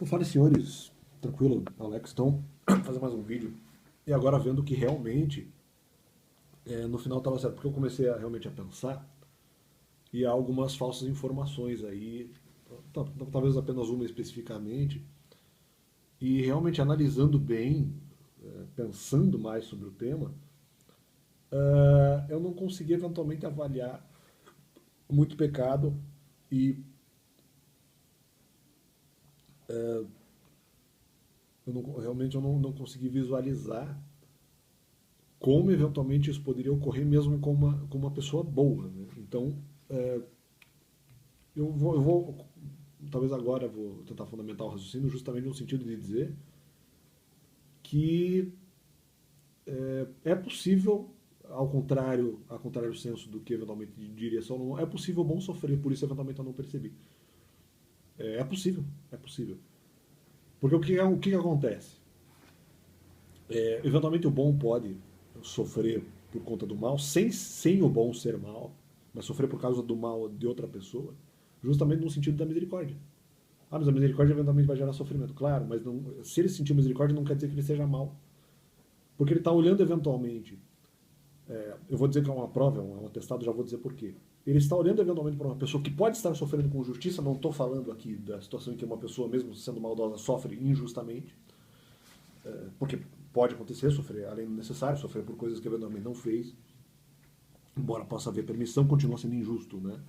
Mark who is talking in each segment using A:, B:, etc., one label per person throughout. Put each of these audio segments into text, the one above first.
A: Fala, senhores. Tranquilo, Alex. Então, fazer mais um vídeo. E agora vendo que realmente, no final estava certo, porque eu comecei realmente a pensar e há algumas falsas informações aí, talvez apenas uma especificamente, e realmente analisando bem, pensando mais sobre o tema, eu não consegui eventualmente avaliar muito pecado e realmente eu não consegui visualizar como eventualmente isso poderia ocorrer mesmo com uma pessoa boa. Né? Então, é, talvez agora eu vou tentar fundamentar o raciocínio justamente no sentido de dizer que é possível, ao contrário do senso do que eventualmente diria só, não, é possível bom sofrer, por isso eventualmente eu não percebi. É possível, é possível. Porque o que acontece? Eventualmente o bom pode sofrer por conta do mal, sem o bom ser mal, mas sofrer por causa do mal de outra pessoa, justamente no sentido da misericórdia. Ah, mas a misericórdia eventualmente vai gerar sofrimento. Claro, mas não, se ele sentir misericórdia não quer dizer que ele seja mal. Porque ele está olhando eventualmente, eu vou dizer que é uma prova, é um atestado, já vou dizer por quê. Ele está olhando eventualmente para uma pessoa que pode estar sofrendo com justiça, não estou falando aqui da situação em que uma pessoa, mesmo sendo maldosa, sofre injustamente, porque pode acontecer, sofrer além do necessário, sofrer por coisas que eventualmente não fez, embora possa haver permissão, continua sendo injusto, né?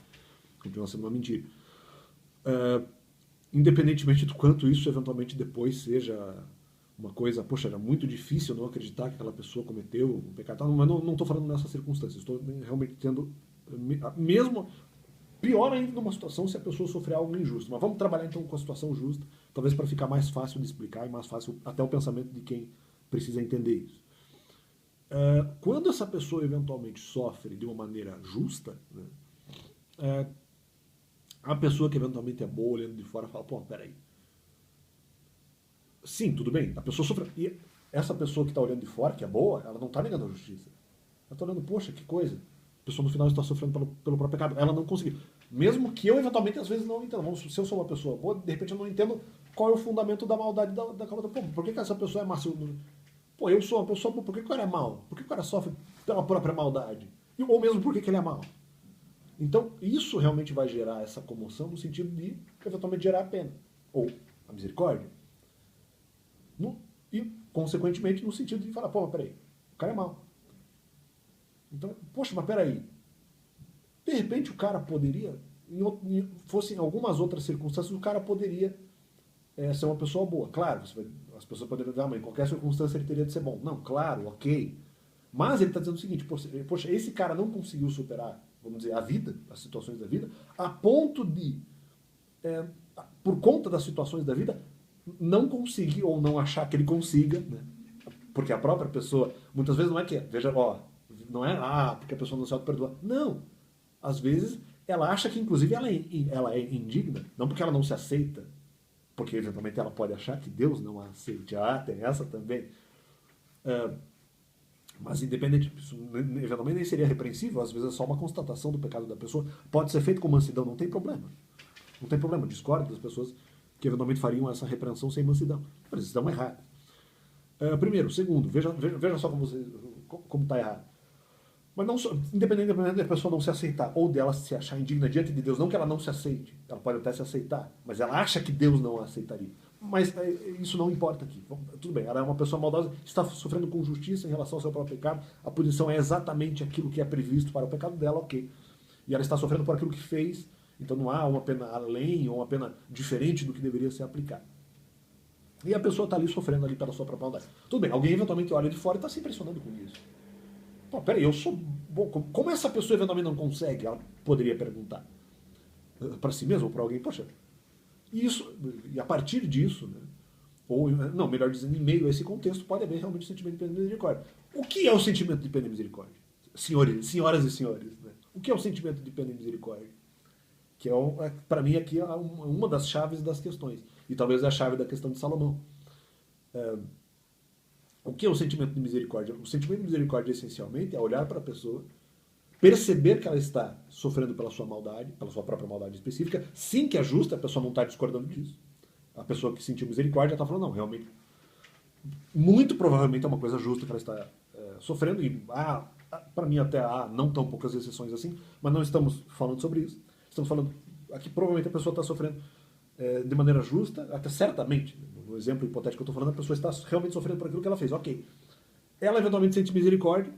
A: Continua sendo uma mentira. É, Independentemente do quanto isso eventualmente depois seja uma coisa, poxa, era muito difícil não acreditar que aquela pessoa cometeu um pecado, mas não estou falando nessas circunstâncias, estou realmente tendo, mesmo pior ainda numa situação se a pessoa sofrer algo injusto. Mas vamos trabalhar então com a situação justa, talvez para ficar mais fácil de explicar e mais fácil até o pensamento de quem precisa entender isso. Quando essa pessoa eventualmente sofre de uma maneira justa, né, a pessoa que eventualmente é boa olhando de fora fala, pô, peraí. Sim, tudo bem, a pessoa sofre. E essa pessoa que está olhando de fora, que é boa, ela não está negando a justiça. Ela está olhando, poxa, que coisa. A pessoa no final está sofrendo pelo próprio pecado. Ela não conseguiu. Mesmo que eu eventualmente às vezes não entenda. Se eu sou uma pessoa boa, de repente eu não entendo qual é o fundamento da maldade da outra. Pô, por que essa pessoa é má? Pô, eu sou uma pessoa boa, por que o cara é mal? Por que o cara sofre pela própria maldade? Ou mesmo por que ele é mal? Então, isso realmente vai gerar essa comoção no sentido de, eventualmente, gerar a pena. Ou a misericórdia. No, e, consequentemente, no sentido de falar, pô, mas peraí, o cara é mau. Então, poxa, mas peraí. De repente o cara poderia, fosse em algumas outras circunstâncias, o cara poderia ser uma pessoa boa. Claro, as pessoas poderiam dizer, ah, mas em qualquer circunstância ele teria de ser bom. Não, claro, ok. Mas ele está dizendo o seguinte, poxa, esse cara não conseguiu superar, vamos dizer, a vida, as situações da vida, a ponto de, é, por conta das situações da vida, não conseguir ou não achar que ele consiga, né? Porque a própria pessoa, muitas vezes não é que, veja, ó, não é, porque a pessoa não se auto-perdoa. Não. Às vezes ela acha que inclusive ela é indigna, não porque ela não se aceita, porque eventualmente ela pode achar que Deus não a aceite. Ah, tem essa também. É, mas independente disso, eventualmente nem seria repreensível, às vezes é só uma constatação do pecado da pessoa. Pode ser feito com mansidão, não tem problema. Não tem problema, discordo das pessoas que eventualmente fariam essa repreensão sem mansidão. Mas estão erradas. Primeiro. Segundo, veja só como está errado. Mas não só, independente da pessoa não se aceitar ou dela se achar indigna diante de Deus, não que ela não se aceite, ela pode até se aceitar, mas ela acha que Deus não a aceitaria. Mas isso não importa aqui. Tudo bem, ela é uma pessoa maldosa, está sofrendo com justiça em relação ao seu próprio pecado, a punição é exatamente aquilo que é previsto para o pecado dela, ok. E ela está sofrendo por aquilo que fez, então não há uma pena além ou uma pena diferente do que deveria ser aplicada. E a pessoa está ali sofrendo ali pela sua própria maldade. Tudo bem, alguém eventualmente olha de fora e está se impressionando com isso. Pô, peraí, eu sou bom. Como essa pessoa eventualmente não consegue? Ela poderia perguntar para si mesma ou para alguém. Poxa, e a partir disso, né, ou não, melhor dizendo, em meio a esse contexto, pode haver realmente o sentimento de pena e misericórdia. O que é o sentimento de pena e misericórdia? Senhoras e senhores, né? O que é o sentimento de pena e misericórdia? Que para mim aqui é uma das chaves das questões. E talvez a chave da questão de Salomão. O que é o sentimento de misericórdia? O sentimento de misericórdia, essencialmente, é olhar para a pessoa, perceber que ela está sofrendo pela sua maldade, pela sua própria maldade específica, sim que é justa, a pessoa não está discordando disso. a pessoa que sentiu misericórdia está falando, não, realmente, muito provavelmente é uma coisa justa que ela está sofrendo, e para mim até há não tão poucas exceções assim, mas não estamos falando sobre isso. Estamos falando aqui, provavelmente a pessoa está sofrendo de maneira justa, até certamente, no exemplo hipotético que eu estou falando, a pessoa está realmente sofrendo por aquilo que ela fez. Ok. Ela eventualmente sente misericórdia,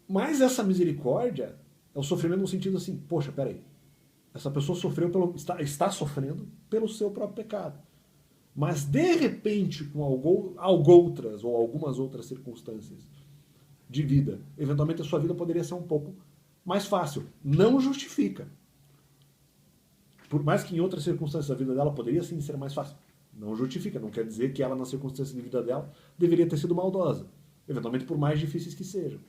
A: mas essa misericórdia é o sofrimento no sentido assim, poxa, peraí, essa pessoa está sofrendo pelo seu próprio pecado. Mas de repente, com outras ou algumas outras circunstâncias de vida, eventualmente a sua vida poderia ser um pouco mais fácil. Não justifica. Por mais que em outras circunstâncias da vida dela poderia sim ser mais fácil. Não justifica. Não quer dizer que ela, nas circunstâncias de vida dela, deveria ter sido maldosa. Eventualmente por mais difíceis que sejam.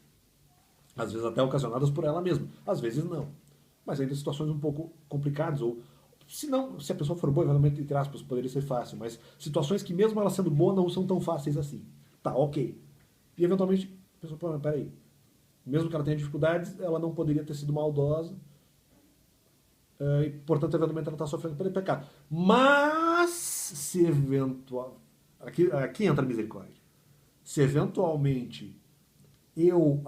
A: Às vezes até ocasionadas por ela mesma. Às vezes não. Mas ainda situações um pouco complicadas. Ou se a pessoa for boa, eventualmente, entre aspas, poderia ser fácil. Mas situações que mesmo ela sendo boa não são tão fáceis assim. Tá, ok. E eventualmente a pessoa fala, peraí. Mesmo que ela tenha dificuldades, ela não poderia ter sido maldosa. E, portanto, eventualmente ela está sofrendo pelo pecado. Mas, se eventual... Aqui entra a misericórdia. Se eventualmente eu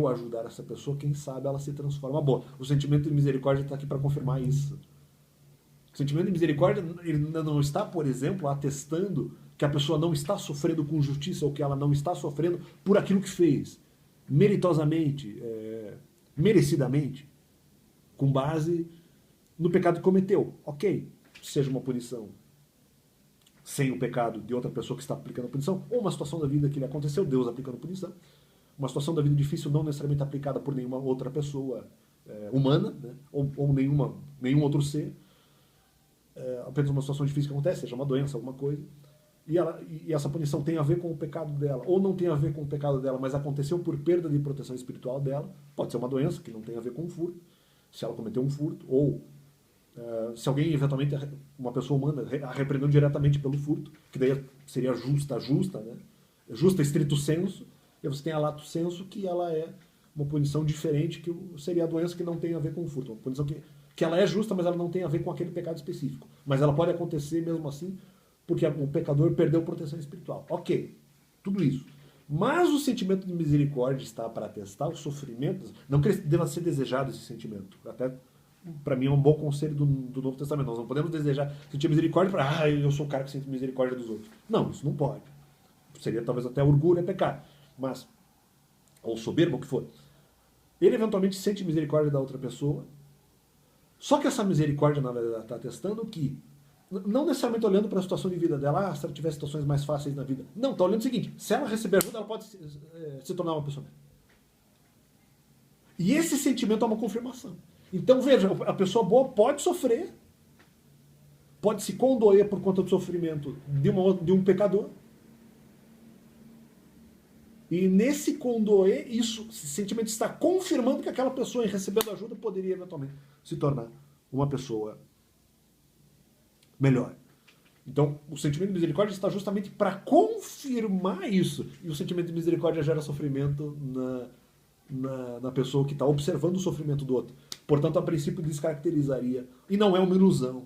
A: ajudar essa pessoa, quem sabe ela se transforma boa. O sentimento de misericórdia está aqui para confirmar isso. O sentimento de misericórdia ele não está, por exemplo, atestando que a pessoa não está sofrendo com justiça ou que ela não está sofrendo por aquilo que fez, meritosamente, merecidamente, com base no pecado que cometeu. Ok, seja uma punição sem o pecado de outra pessoa que está aplicando a punição, ou uma situação da vida que lhe aconteceu, Deus aplicando a punição, uma situação da vida difícil não necessariamente aplicada por nenhuma outra pessoa humana, né? ou nenhum outro ser, apenas uma situação difícil que acontece, seja uma doença, alguma coisa, e essa punição tem a ver com o pecado dela, ou não tem a ver com o pecado dela, mas aconteceu por perda de proteção espiritual dela, pode ser uma doença que não tem a ver com o furto, se ela cometeu um furto, ou se alguém, eventualmente, uma pessoa humana, a repreendeu diretamente pelo furto, que daí seria justa, né? Justa estrito sensu, e você tem a lato sensu, que ela é uma punição diferente, que seria a doença que não tem a ver com o furto. Uma punição que ela é justa, mas ela não tem a ver com aquele pecado específico. Mas ela pode acontecer mesmo assim, porque o pecador perdeu proteção espiritual. Ok, tudo isso. Mas o sentimento de misericórdia está para atestar os sofrimentos, não que deva ser desejado esse sentimento, até para mim é um bom conselho do Novo Testamento. Nós não podemos desejar sentir misericórdia para, eu sou o cara que sente misericórdia dos outros. Não, isso não pode. Seria talvez até orgulho, é pecado. Mas, ou soberbo, o que for. Ele eventualmente sente misericórdia da outra pessoa, só que essa misericórdia, na verdade, está atestando que, não necessariamente olhando para a situação de vida dela, se ela tiver situações mais fáceis na vida. Não, está olhando o seguinte, se ela receber ajuda, ela pode se tornar uma pessoa melhor. E esse sentimento é uma confirmação. Então, veja, a pessoa boa pode sofrer, pode se condoer por conta do sofrimento de um pecador. E nesse condoer, esse sentimento está confirmando que aquela pessoa, em recebendo ajuda, poderia eventualmente se tornar uma pessoa melhor. Então, o sentimento de misericórdia está justamente para confirmar isso. E o sentimento de misericórdia gera sofrimento na pessoa que está observando o sofrimento do outro. Portanto, a princípio descaracterizaria, e não é uma ilusão,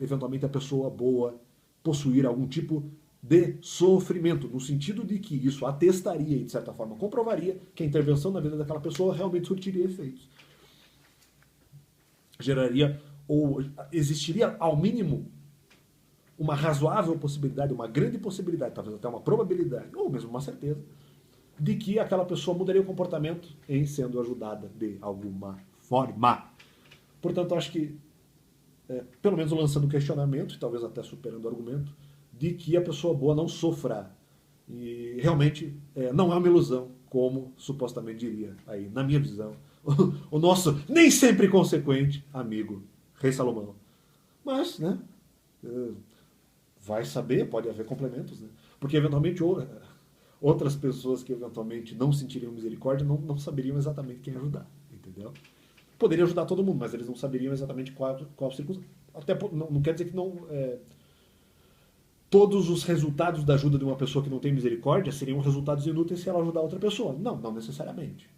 A: eventualmente a pessoa boa possuir algum tipo de sofrimento, no sentido de que isso atestaria e, de certa forma, comprovaria que a intervenção na vida daquela pessoa realmente surtiria efeitos. Geraria, ou existiria, ao mínimo, uma razoável possibilidade, uma grande possibilidade, talvez até uma probabilidade, ou mesmo uma certeza, de que aquela pessoa mudaria o comportamento em sendo ajudada de alguma forma. Portanto, acho que, pelo menos lançando o questionamento, e talvez até superando o argumento, de que a pessoa boa não sofra. E realmente não é uma ilusão, como supostamente diria, aí, na minha visão, o nosso nem sempre consequente amigo, Rei Salomão. Mas, né, vai saber, pode haver complementos, né? Porque eventualmente outras pessoas que eventualmente não sentiriam misericórdia não saberiam exatamente quem ajudar, entendeu? Poderia ajudar todo mundo, mas eles não saberiam exatamente qual circunstância. Até não quer dizer que não... todos os resultados da ajuda de uma pessoa que não tem misericórdia seriam resultados inúteis se ela ajudar outra pessoa. Não necessariamente.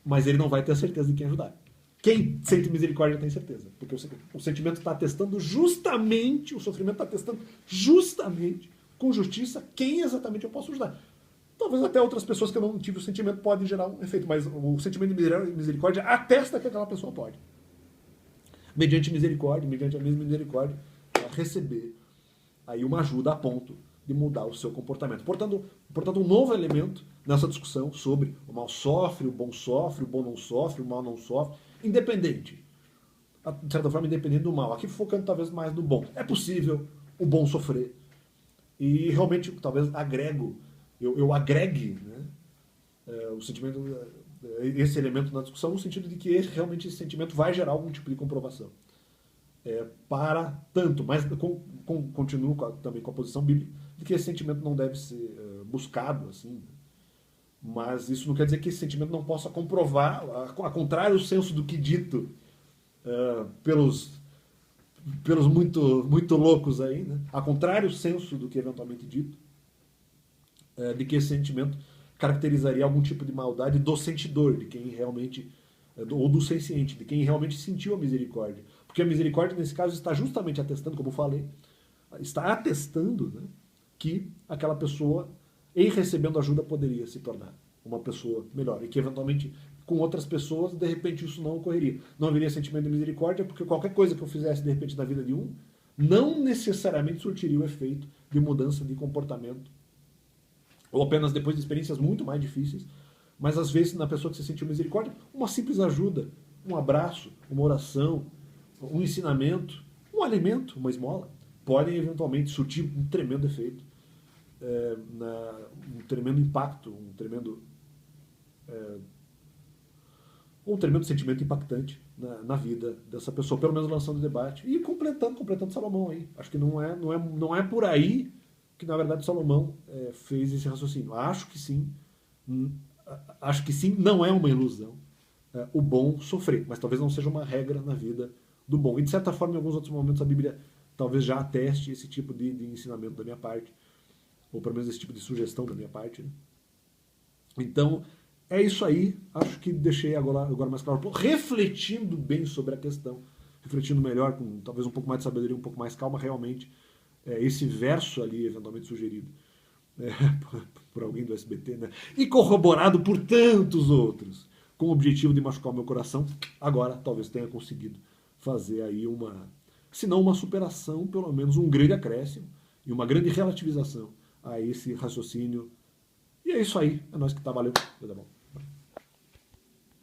A: Mas ele não vai ter a certeza de quem ajudar. Quem sente misericórdia tem certeza. Porque o sentimento está atestando justamente, o sofrimento está atestando justamente, com justiça, quem exatamente eu posso ajudar. Talvez até outras pessoas que eu não tive o sentimento podem gerar um efeito, mas o sentimento de misericórdia atesta que aquela pessoa pode. Mediante misericórdia, mediante a mesma misericórdia, receber aí uma ajuda a ponto de mudar o seu comportamento. Portanto, um novo elemento nessa discussão sobre o mal sofre, o bom não sofre, o mal não sofre, independente, de certa forma independente do mal. Aqui focando talvez mais no bom. É possível o bom sofrer. E realmente, talvez eu agregue, né, o sentimento, esse elemento na discussão, no sentido de que realmente esse sentimento vai gerar algum tipo de comprovação. Para tanto, mas continuo também com a posição bíblica de que esse sentimento não deve ser buscado, assim, mas isso não quer dizer que esse sentimento não possa comprovar, a contrário do senso do que dito pelos muito loucos aí, né? A contrário do senso do que eventualmente dito, de que esse sentimento caracterizaria algum tipo de maldade do sentidor, de quem realmente, ou do senciente, de quem realmente sentiu a misericórdia. Porque a misericórdia, nesse caso, está justamente atestando, como eu falei, está atestando, né, que aquela pessoa, em recebendo ajuda, poderia se tornar uma pessoa melhor. E que, eventualmente, com outras pessoas, de repente, isso não ocorreria. Não haveria sentimento de misericórdia, porque qualquer coisa que eu fizesse, de repente, na vida de um, não necessariamente surtiria o efeito de mudança de comportamento, ou apenas depois de experiências muito mais difíceis, mas às vezes na pessoa que se sentiu misericórdia, uma simples ajuda, um abraço, uma oração, um ensinamento, um alimento, uma esmola, podem eventualmente surtir um tremendo efeito, um tremendo impacto, um tremendo sentimento impactante na vida dessa pessoa, pelo menos lançando o debate. E completando Salomão aí. Acho que não é por aí que, na verdade, Salomão fez esse raciocínio. Acho que sim, não é uma ilusão o bom sofrer, mas talvez não seja uma regra na vida do bom. E, de certa forma, em alguns outros momentos, a Bíblia talvez já ateste esse tipo de ensinamento da minha parte, ou pelo menos esse tipo de sugestão da minha parte, né? Então, é isso aí. Acho que deixei agora mais claro. Refletindo bem sobre a questão, refletindo melhor, com talvez um pouco mais de sabedoria, um pouco mais calma, realmente, esse verso ali, eventualmente sugerido por alguém do SBT, né? E corroborado por tantos outros, com o objetivo de machucar o meu coração, agora talvez tenha conseguido fazer aí se não uma superação, pelo menos um grande acréscimo e uma grande relativização a esse raciocínio. E é isso aí. É nós que tá valendo. Tá bom.